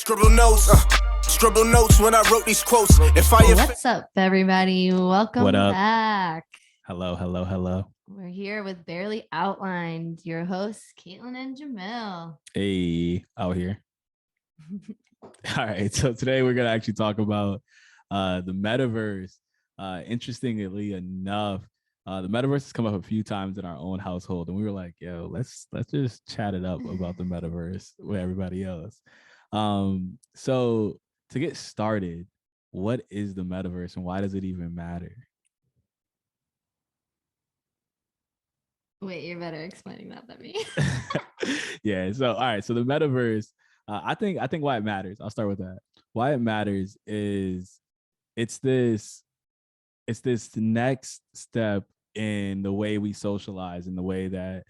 Scribble notes when I wrote these quotes. What's up, everybody? Welcome back. Hello. We're here with Barely Outlined, your hosts, Caitlin and Jahmil. Hey, out here. All right, so today we're gonna actually talk about the metaverse. Interestingly enough, the metaverse has come up a few times in our own household, and we were like, "Yo, let's just chat it up about the metaverse with everybody else." So to get started, what is the metaverse and why does it even matter? Wait, you're better explaining that than me. Yeah. So all right. So the metaverse, I think why it matters. I'll start with that. Why it matters is it's this next step in the way we socialize and the way that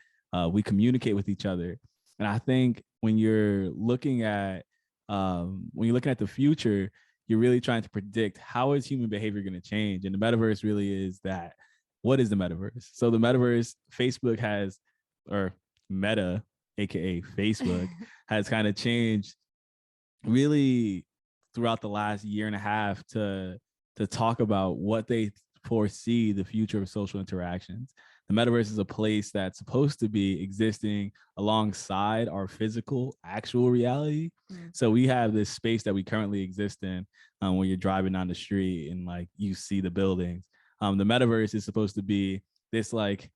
we communicate with each other. And I think when you're looking at the future, you're really trying to predict how is human behavior going to change. And the metaverse really is that. What is the metaverse? So the metaverse, Facebook has, or Meta, aka Facebook, has kind of changed really throughout the last year and a half to talk about what they foresee the future of social interactions. The metaverse is a place that's supposed to be existing alongside our physical, actual reality. So we have this space that we currently exist in when you're driving down the street and like you see the buildings. The metaverse is supposed to be this like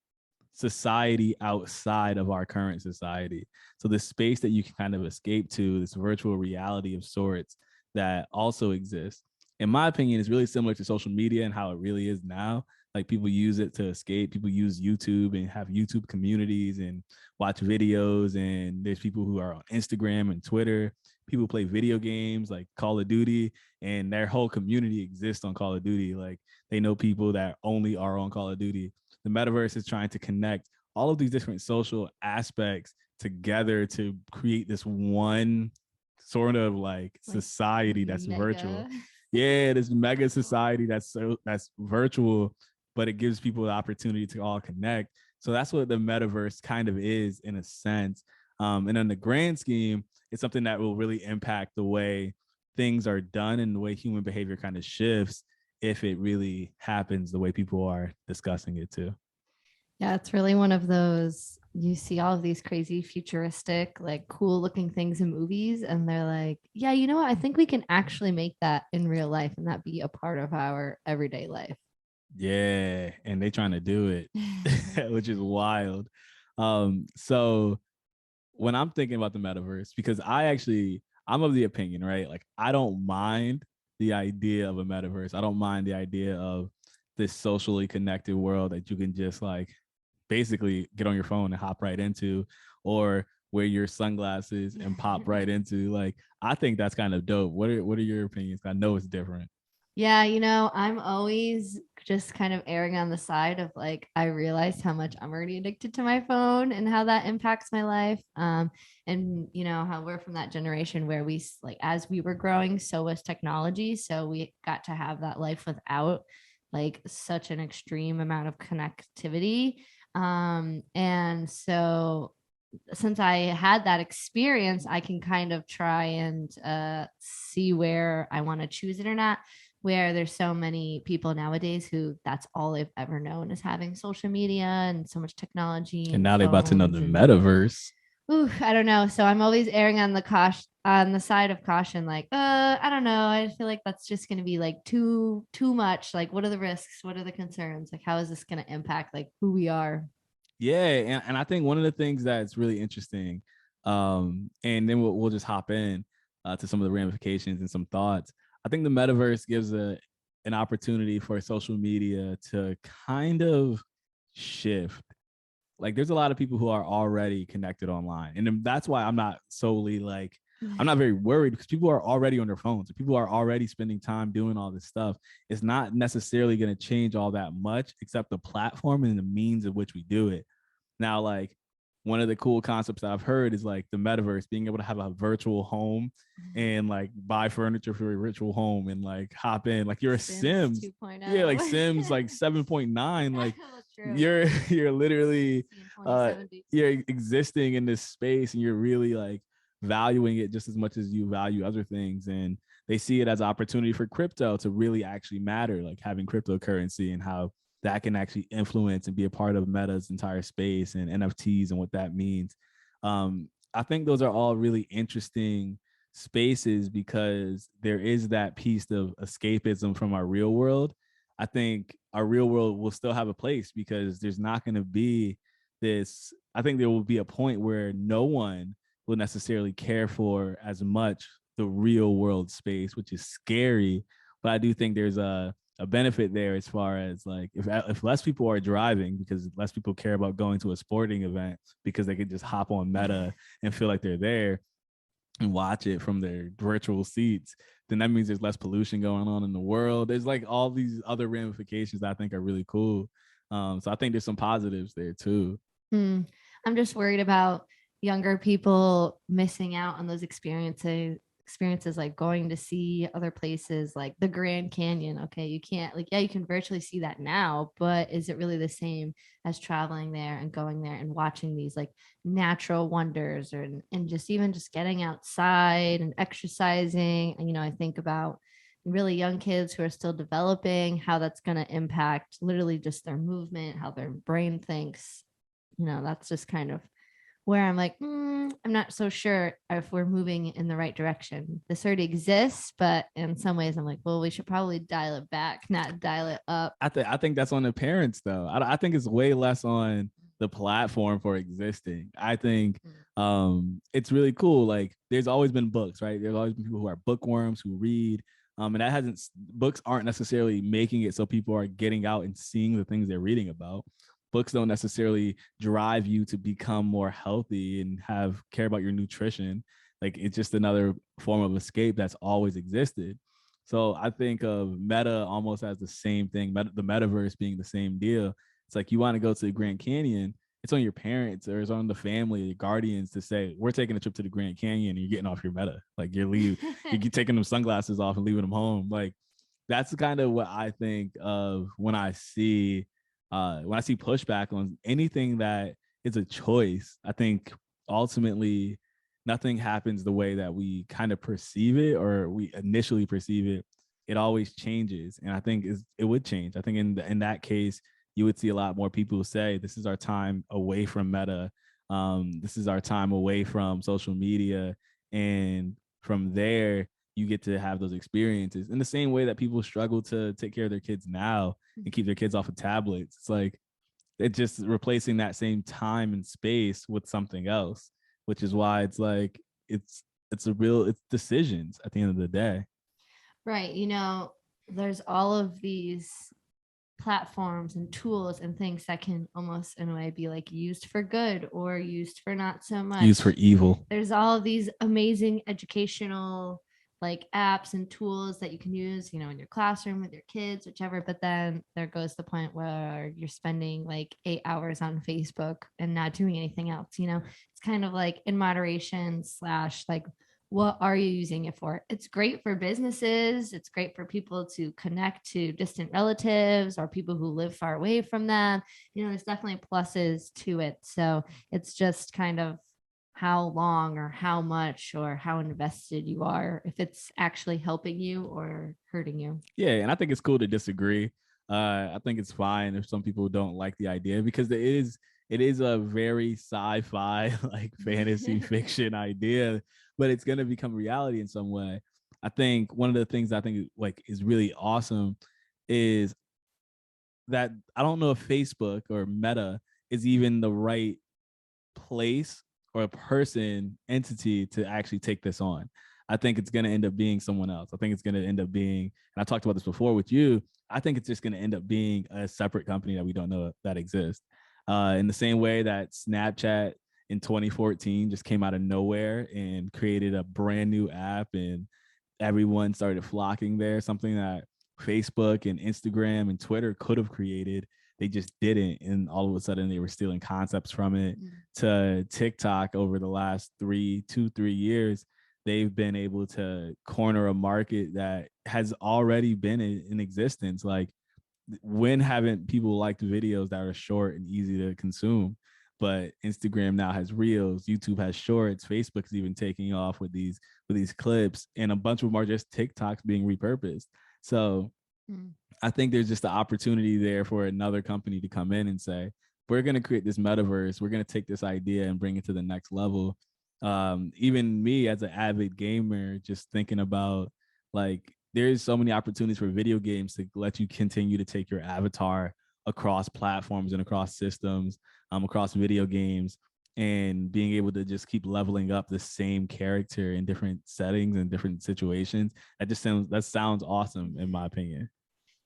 society outside of our current society. So the space that you can kind of escape to, this virtual reality of sorts that also exists. In my opinion, is really similar to social media and how it really is now. Like people use it to escape. People use YouTube and have YouTube communities and watch videos. And there's people who are on Instagram and Twitter. People play video games like Call of Duty, and their whole community exists on Call of Duty. Like they know people that only are on Call of Duty. The metaverse is trying to connect all of these different social aspects together to create this one sort of like society that's mega. Virtual. Yeah, this mega society that's virtual, but it gives people the opportunity to all connect. So that's what the metaverse kind of is in a sense. And in the grand scheme, it's something that will really impact the way things are done and the way human behavior kind of shifts if it really happens the way people are discussing it too. Yeah, it's really one of those, you see all of these crazy futuristic, like cool looking things in movies. And they're like, yeah, you know what? I think we can actually make that in real life and that be a part of our everyday life. Yeah. And they trying to do it, which is wild. So when I'm thinking about the metaverse, because I'm of the opinion, right? Like I don't mind the idea of a metaverse. I don't mind the idea of this socially connected world that you can just like basically get on your phone and hop right into, or wear your sunglasses and pop right into. Like, I think that's kind of dope. What are your opinions? I know it's different. Yeah, I'm always just kind of erring on the side of like, I realized how much I'm already addicted to my phone and how that impacts my life. And how we're from that generation where we like, as we were growing, so was technology. So we got to have that life without like such an extreme amount of connectivity. And so since I had that experience, I can kind of try and see where I want to choose it or not. Where there's so many people nowadays who that's all they've ever known is having social media and so much technology. And now they're about to know the metaverse. Ooh, I don't know. So I'm always erring on the side of caution. Like, I don't know. I feel like that's just going to be like too much. Like, what are the risks? What are the concerns? Like, how is this going to impact like who we are? Yeah, and I think one of the things that's really interesting, and then we'll just hop in to some of the ramifications and some thoughts. I think the metaverse gives an opportunity for social media to kind of shift. Like there's a lot of people who are already connected online. And that's why I'm not solely like, I'm not very worried because people are already on their phones. People are already spending time doing all this stuff. It's not necessarily going to change all that much except the platform and the means of which we do it. Now, like one of the cool concepts that I've heard is like the metaverse, being able to have a virtual home and like buy furniture for a virtual home and like hop in like you're a Sims 2.0. Yeah, like Sims like 7.9. Like you're literally you're existing in this space and you're really like valuing it just as much as you value other things. And they see it as an opportunity for crypto to really actually matter, like having cryptocurrency and how that can actually influence and be a part of Meta's entire space and NFTs and what that means. I think those are all really interesting spaces because there is that piece of escapism from our real world. I think our real world will still have a place because there's not going to be this. I think there will be a point where no one will necessarily care for as much the real world space, which is scary. But I do think there's a benefit there as far as like if less people are driving because less people care about going to a sporting event because they could just hop on Meta and feel like they're there and watch it from their virtual seats, then that means there's less pollution going on in the world. There's like all these other ramifications that I think are really cool. So I think there's some positives there too. I'm just worried about younger people missing out on those experiences like going to see other places like the Grand Canyon. Okay, you can't like, yeah, you can virtually see that now, but is it really the same as traveling there and going there and watching these like natural wonders and just even just getting outside and exercising? And, I think about really young kids who are still developing, how that's going to impact literally just their movement, how their brain thinks. That's just kind of where I'm like, I'm not so sure if we're moving in the right direction. This already exists, but in some ways I'm like, well, we should probably dial it back, not dial it up. I think that's on the parents though. I think it's way less on the platform for existing. I think it's really cool. Like there's always been books, right? There's always been people who are bookworms who read. And that books aren't necessarily making it so people are getting out and seeing the things they're reading about. Books don't necessarily drive you to become more healthy and care about your nutrition. Like it's just another form of escape that's always existed. So I think of Meta almost as the same thing, the metaverse being the same deal. It's like you want to go to the Grand Canyon, it's on your parents or it's on the family, your guardians to say, we're taking a trip to the Grand Canyon and you're getting off your Meta. Like you're taking them sunglasses off and leaving them home. Like that's kind of what I think of when I see pushback on anything that is a choice. I think ultimately nothing happens the way that we kind of perceive it or we initially perceive it. It always changes. And I think it would change. I think in that case, you would see a lot more people say, this is our time away from Meta. This is our time away from social media. And from there, you get to have those experiences in the same way that people struggle to take care of their kids now and keep their kids off of tablets. It's like it's just replacing that same time and space with something else, which is why it's like it's decisions at the end of the day. Right. There's all of these platforms and tools and things that can almost in a way be like used for good or used for not so much. Used for evil. There's all of these amazing educational like apps and tools that you can use, in your classroom with your kids, whichever. But then there goes the point where you're spending like 8 hours on Facebook and not doing anything else. It's kind of like in moderation / like, what are you using it for? It's great for businesses. It's great for people to connect to distant relatives or people who live far away from them. There's definitely pluses to it. So it's just kind of how long or how much or how invested you are, if it's actually helping you or hurting you. Yeah. And I think it's cool to disagree. I think it's fine if some people don't like the idea because it is a very sci-fi like fantasy fiction idea, but it's going to become reality in some way. I think one of the things I think like is really awesome is that I don't know if Facebook or Meta is even the right place or a person entity to actually take this on. I think it's going to end up being someone else. I think it's going to end up being, and I talked about this before with you, I think it's just going to end up being a separate company that we don't know that exists. In the same way that Snapchat in 2014 just came out of nowhere and created a brand new app and everyone started flocking there, something that Facebook and Instagram and Twitter could have created. They just didn't. And all of a sudden they were stealing concepts from it. To TikTok over the last 3 years, they've been able to corner a market that has already been in existence. Like when haven't people liked videos that are short and easy to consume? but Instagram now has Reels, YouTube has Shorts, Facebook is even taking off with these clips, and a bunch of them are just TikToks being repurposed. So I think there's just the opportunity there for another company to come in and say, we're going to create this metaverse. We're going to take this idea and bring it to the next level. Even me as an avid gamer, just thinking about like, there's so many opportunities for video games to let you continue to take your avatar across platforms and across systems, across video games, and being able to just keep leveling up the same character in different settings and different situations. That sounds awesome in my opinion.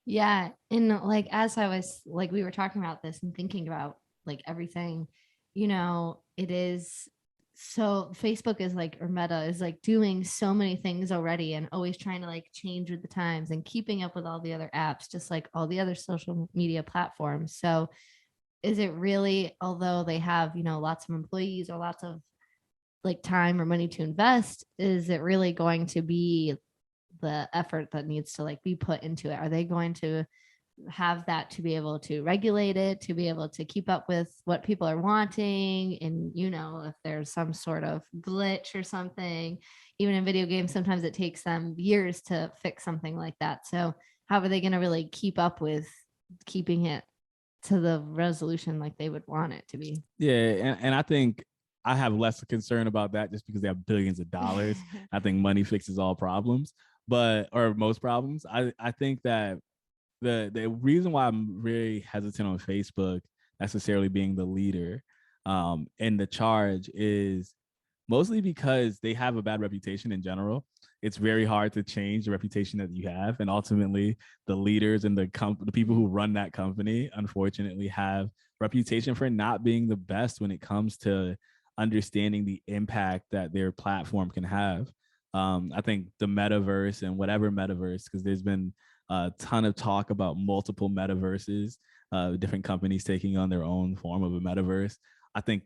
Yeah. And like, as I was like, we were talking about this and thinking about like everything, it is so Facebook is like, or Meta is like doing so many things already and always trying to like change with the times and keeping up with all the other apps, just like all the other social media platforms. So is it really, although they have, lots of employees or lots of like time or money to invest, is it really going to be the effort that needs to like be put into it? Are they going to have that to be able to regulate it, to be able to keep up with what people are wanting? And if there's some sort of glitch or something, even in video games, sometimes it takes them years to fix something like that. So how are they going to really keep up with keeping it to the resolution like they would want it to be? Yeah, and I think I have less concern about that just because they have billions of dollars. I think money fixes all problems, or most problems. I think that the reason why I'm very hesitant on Facebook necessarily being the leader in the charge is mostly because they have a bad reputation in general. It's very hard to change the reputation that you have, and ultimately the leaders and the people who run that company unfortunately have reputation for not being the best when it comes to understanding the impact that their platform can have. I think the metaverse and whatever metaverse, because there's been a ton of talk about multiple metaverses, different companies taking on their own form of a metaverse. I think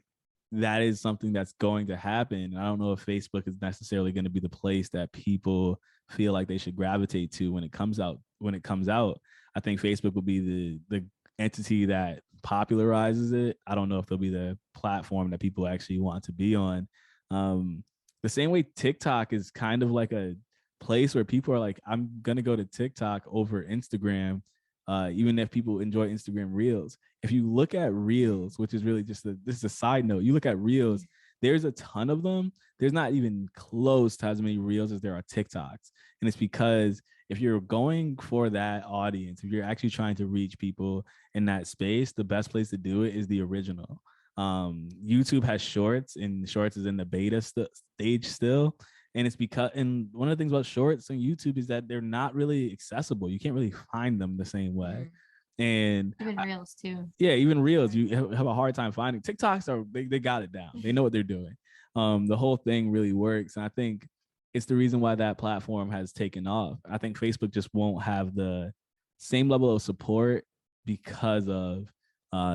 that is something that's going to happen. I don't know if Facebook is necessarily going to be the place that people feel like they should gravitate to when it comes out. I think Facebook will be the entity that popularizes it. I don't know if they'll be the platform that people actually want to be on. The same way TikTok is kind of like a place where people are like, I'm gonna go to TikTok over Instagram, even if people enjoy Instagram Reels. If you look at Reels, which is really this is a side note, you look at Reels, there's a ton of them. There's not even close to as many Reels as there are TikToks. And it's because if you're going for that audience, if you're actually trying to reach people in that space, the best place to do it is the original. YouTube has Shorts, and Shorts is in the beta stage still. And it's because, and one of the things about Shorts on YouTube is that they're not really accessible. You can't really find them the same way. And even Reels too. Yeah, even Reels, you have a hard time finding. TikToks they got it down. They know what they're doing. The whole thing really works. And I think it's the reason why that platform has taken off. I think Facebook just won't have the same level of support because of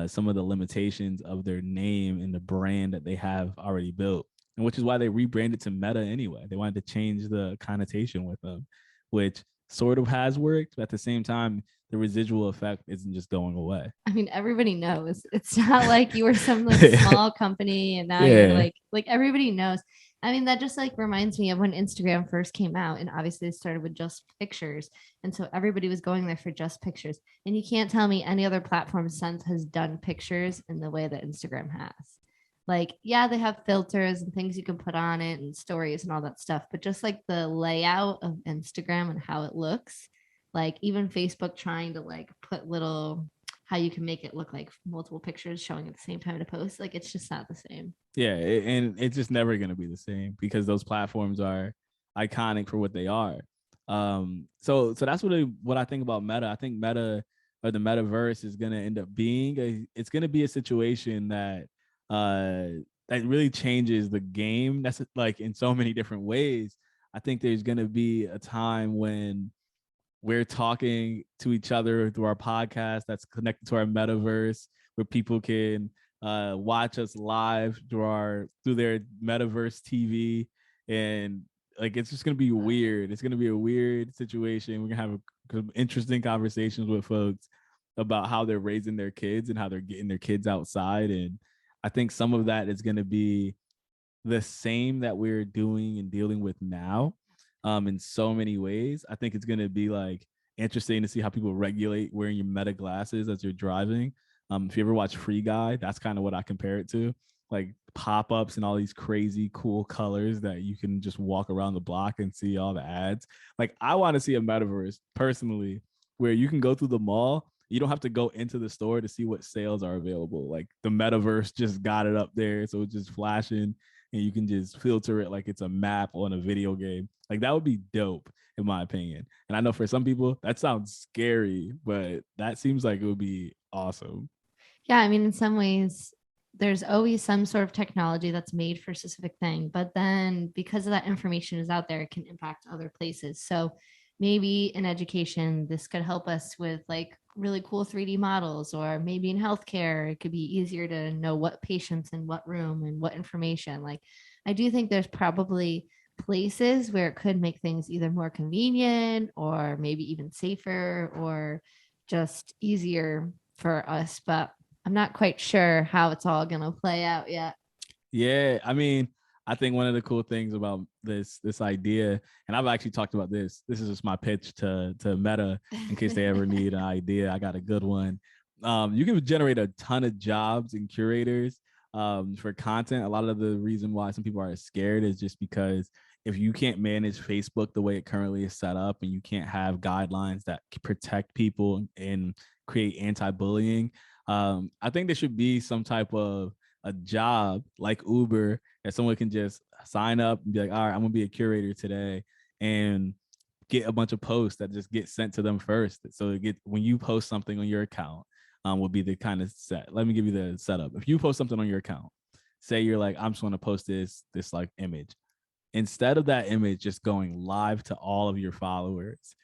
some of the limitations of their name and the brand that they have already built. And which is why they rebranded to Meta anyway. They wanted to change the connotation with them, which sort of has worked, but at the same time, the residual effect isn't just going away. I mean, everybody knows. It's not like you were some like small company and now you're like everybody knows. I mean, that just like reminds me of when Instagram first came out, and obviously it started with just pictures. And so everybody was going there for just pictures. And you can't tell me any other platform since has done pictures in the way that Instagram has. Like, yeah, they have filters and things you can put on it and stories and all that stuff, but just like the layout of Instagram and how it looks, like even Facebook trying to like put little, how you can make it look like multiple pictures showing at the same time to post, like it's just not the same. Yeah, and it's just never going to be the same because those platforms are iconic for what they are. So that's what I think about Meta. I think Meta, or the metaverse, is going to end up being it's going to be a situation that that really changes the game. That's like in so many different ways. I think there's going to be a time when we're talking to each other through our podcast that's connected to our metaverse, where people can watch us live through their metaverse TV. And like, it's just going to be weird. It's going to be a weird situation. We're going to have interesting conversations with folks about how they're raising their kids and how they're getting their kids outside. And I think some of that is going to be the same that we're doing and dealing with now, in so many ways. I think it's going to be like interesting to see how people regulate wearing your Meta glasses as you're driving. If you ever watch Free Guy, that's kind of what I compare it to, like pop-ups and all these crazy cool colors that you can just walk around the block and see all the ads. Like, I want to see a metaverse personally where you can go through the mall. You don't have to go into the store to see what sales are available. Like, the metaverse just got it up there, so it's just flashing and you can just filter it like it's a map on a video game. Like, that would be dope, in my opinion. And I know for some people that sounds scary, but that seems like it would be awesome. Yeah, I mean, in some ways, there's always some sort of technology that's made for a specific thing, but then because of that information is out there, it can impact other places. So maybe in education, this could help us with like really cool 3D models, or maybe in healthcare, it could be easier to know what patients in what room and what information. Like, I do think there's probably places where it could make things either more convenient or maybe even safer or just easier for us. But I'm not quite sure how it's all going to play out yet. Yeah, I mean, I think one of the cool things about this idea, and I've actually talked about this. This is just my pitch to Meta in case they ever need an idea. I got a good one. You can generate a ton of jobs and curators for content. A lot of the reason why some people are scared is just because if you can't manage Facebook the way it currently is set up, and you can't have guidelines that protect people and create anti-bullying, I think there should be some type of a job like Uber that someone can just sign up and be like, all right, I'm gonna be a curator today, and get a bunch of posts that just get sent to them first. So when you post something on your account, will be the kind of set. Let me give you the setup. If you post something on your account, say you're like, I'm just gonna post this like image. Instead of that image just going live to all of your followers,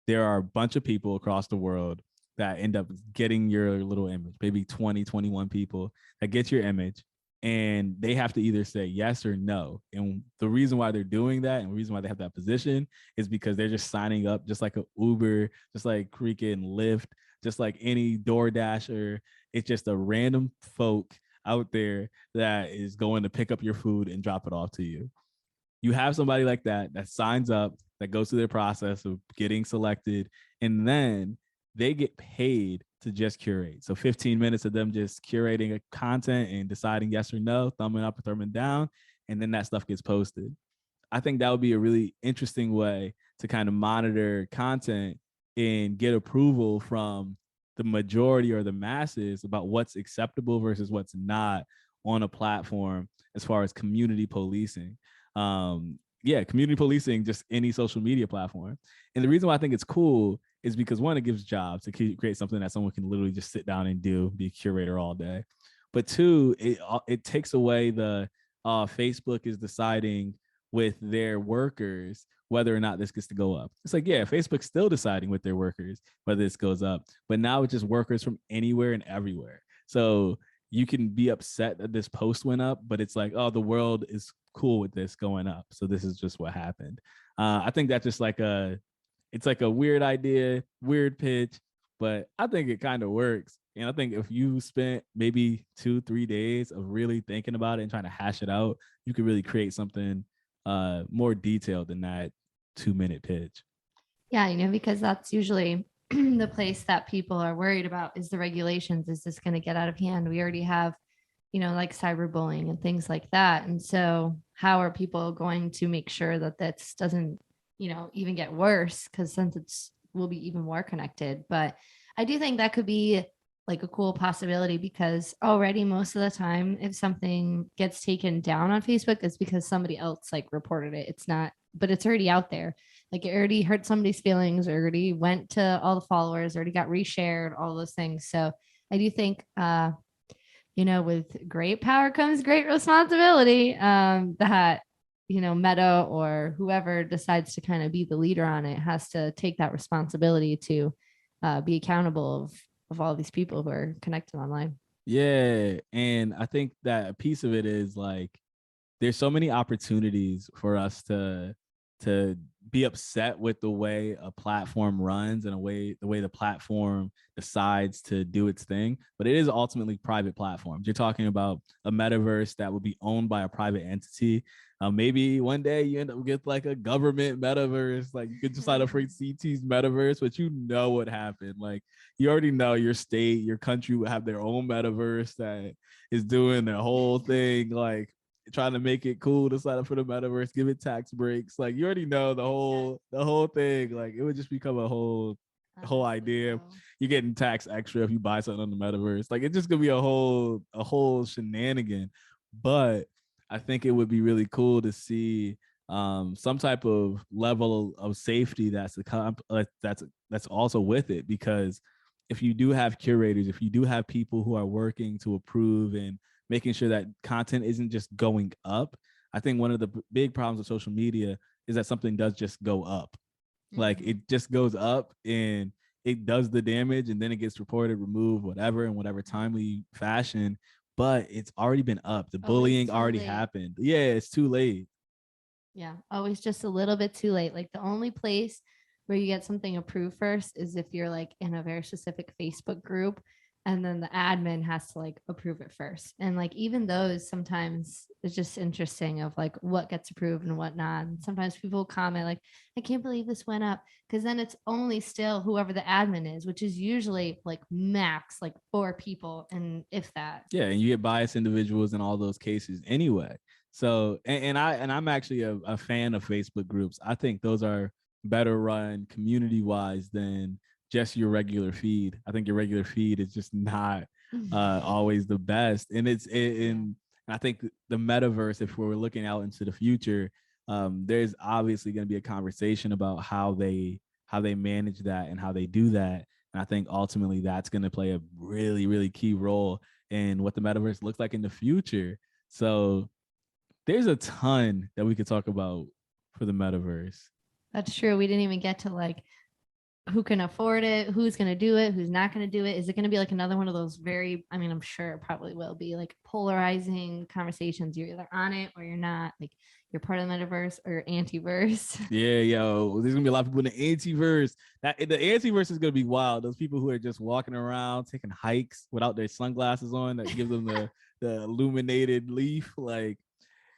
there are a bunch of people across the world that end up getting your little image, maybe 20, 21 people that get your image, and they have to either say yes or no. And the reason why they're doing that, and the reason why they have that position, is because they're just signing up just like an Uber, just like freaking Lyft, just like any DoorDasher. It's just a random folk out there that is going to pick up your food and drop it off to you. You have somebody like that signs up, that goes through their process of getting selected, and then they get paid to just curate. So 15 minutes of them just curating a content and deciding yes or no, thumbing up or thumbing down, and then that stuff gets posted. I think that would be a really interesting way to kind of monitor content and get approval from the majority or the masses about what's acceptable versus what's not on a platform, as far as community policing. Community policing, just any social media platform. And the reason why I think it's cool is because, one, it gives jobs to create something that someone can literally just sit down and do, be a curator all day. But two, it takes away the Facebook is deciding with their workers whether or not this gets to go up. It's like, yeah, Facebook's still deciding with their workers whether this goes up, but now it's just workers from anywhere and everywhere. So you can be upset that this post went up, but it's like, oh, the world is cool with this going up, so this is just what happened. I think that's just like it's like a weird idea, weird pitch, but I think it kind of works. And I think if you spent maybe 2-3 days of really thinking about it and trying to hash it out, you could really create something more detailed than that 2-minute pitch. Yeah, because that's usually the place that people are worried about, is the regulations. Is this going to get out of hand? We already have, like cyberbullying and things like that. And so how are people going to make sure that this doesn't, even get worse? Because since will be even more connected. But I do think that could be like a cool possibility, because already most of the time, if something gets taken down on Facebook, it's because somebody else like reported it. It's not, but it's already out there. Like, it already hurt somebody's feelings, or already went to all the followers, already got reshared, all those things. So I do think, with great power comes great responsibility, that, Meta or whoever decides to kind of be the leader on it has to take that responsibility to be accountable of all these people who are connected online. Yeah. And I think that a piece of it is like, there's so many opportunities for us to be upset with the way a platform runs and the way the platform decides to do its thing. But it is ultimately private platforms. You're talking about a metaverse that would be owned by a private entity. Maybe one day you end up with like a government metaverse. Like you could just sign up for CT's metaverse, but you know what happened. Like you already know your state, your country would have their own metaverse that is doing their whole thing. Like trying to make it cool to sign up for the metaverse, give it tax breaks. Like you already know the whole thing. Like it would just become a whole idea. You're getting taxed extra if you buy something on the metaverse. Like it's just gonna be a whole shenanigan. But I think it would be really cool to see some type of level of safety that's also with it, because if you do have curators, if you do have people who are working to approve and making sure that content isn't just going up. I think one of the big problems with social media is that something does just go up. Like it just goes up and it does the damage and then it gets reported, removed, whatever, in whatever timely fashion. But it's already been up. The bullying already happened. Yeah, it's too late. Yeah, always just a little bit too late. Like the only place where you get something approved first is if you're like in a very specific Facebook group, and then the admin has to like approve it first. And like even those sometimes it's just interesting of like what gets approved and what not. And sometimes people comment like, I can't believe this went up, because then it's only still whoever the admin is, which is usually like max like 4 people, and if that. Yeah, and you get biased individuals in all those cases anyway. So I'm actually a fan of Facebook groups. I think those are better run community wise than just your regular feed. I think your regular feed is just not always the best. And I think the metaverse, if we're looking out into the future, there's obviously going to be a conversation about how they manage that and how they do that. And I think ultimately that's going to play a really, really key role in what the metaverse looks like in the future. So there's a ton that we could talk about for the metaverse. That's true. We didn't even get to like who can afford it, who's going to do it, who's not going to do it. Is it going to be like another one of those I'm sure it probably will be like polarizing conversations. You're either on it or you're not. Like you're part of the metaverse or you're anti-verse. Yeah, yo, there's gonna be a lot of people in the anti-verse. The anti-verse is gonna be wild. Those people who are just walking around taking hikes without their sunglasses on that gives them the illuminated leaf, like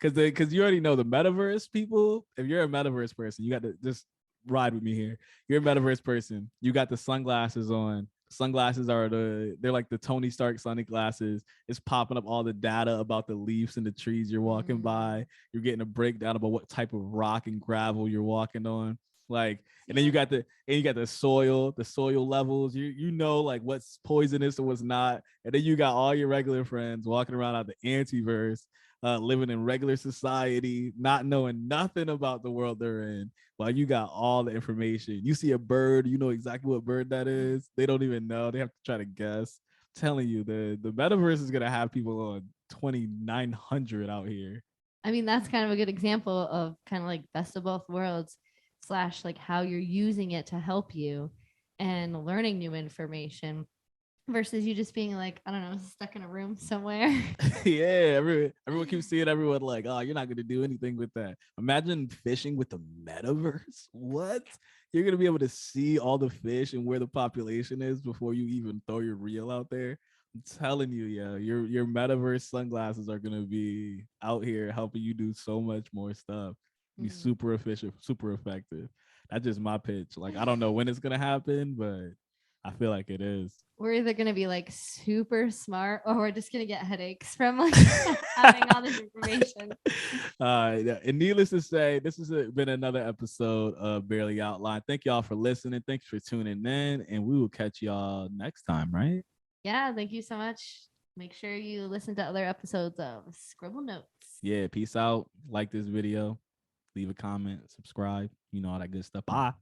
because you already know the metaverse people. If you're a metaverse person, you got to just ride with me here. You're a metaverse person. You got the sunglasses on. Sunglasses they're like the Tony Stark sunglasses. It's popping up all the data about the leaves and the trees you're walking by. You're getting a breakdown about what type of rock and gravel you're walking on. Like, and then you got the soil levels. You know like what's poisonous and what's not. And then you got all your regular friends walking around out the antiverse, living in regular society, not knowing nothing about the world they're in. While you got all the information. You see a bird, you know exactly what bird that is. They don't even know. They have to try to guess. I'm telling you, the metaverse is gonna have people on 2900 out here. I mean, that's kind of a good example of kind of like best of both worlds / like how you're using it to help you and learning new information versus you just being like, I don't know, stuck in a room somewhere. Yeah, everyone keeps seeing everyone like, oh, you're not going to do anything with that. Imagine fishing with the metaverse. What? You're going to be able to see all the fish and where the population is before you even throw your reel out there. I'm telling you, yeah, your metaverse sunglasses are going to be out here helping you do so much more stuff. Be super efficient, super effective. That's just my pitch. Like, I don't know when it's going to happen, but I feel like it is. We're either going to be like super smart or we're just going to get headaches from like having all this information. And needless to say, this has been another episode of Barely Outlined. Thank y'all for listening. Thanks for tuning in, and we will catch y'all next time, right? Yeah, thank you so much. Make sure you listen to other episodes of Scribble Notes. Yeah, peace out. Like this video, leave a comment, subscribe, all that good stuff. Bye.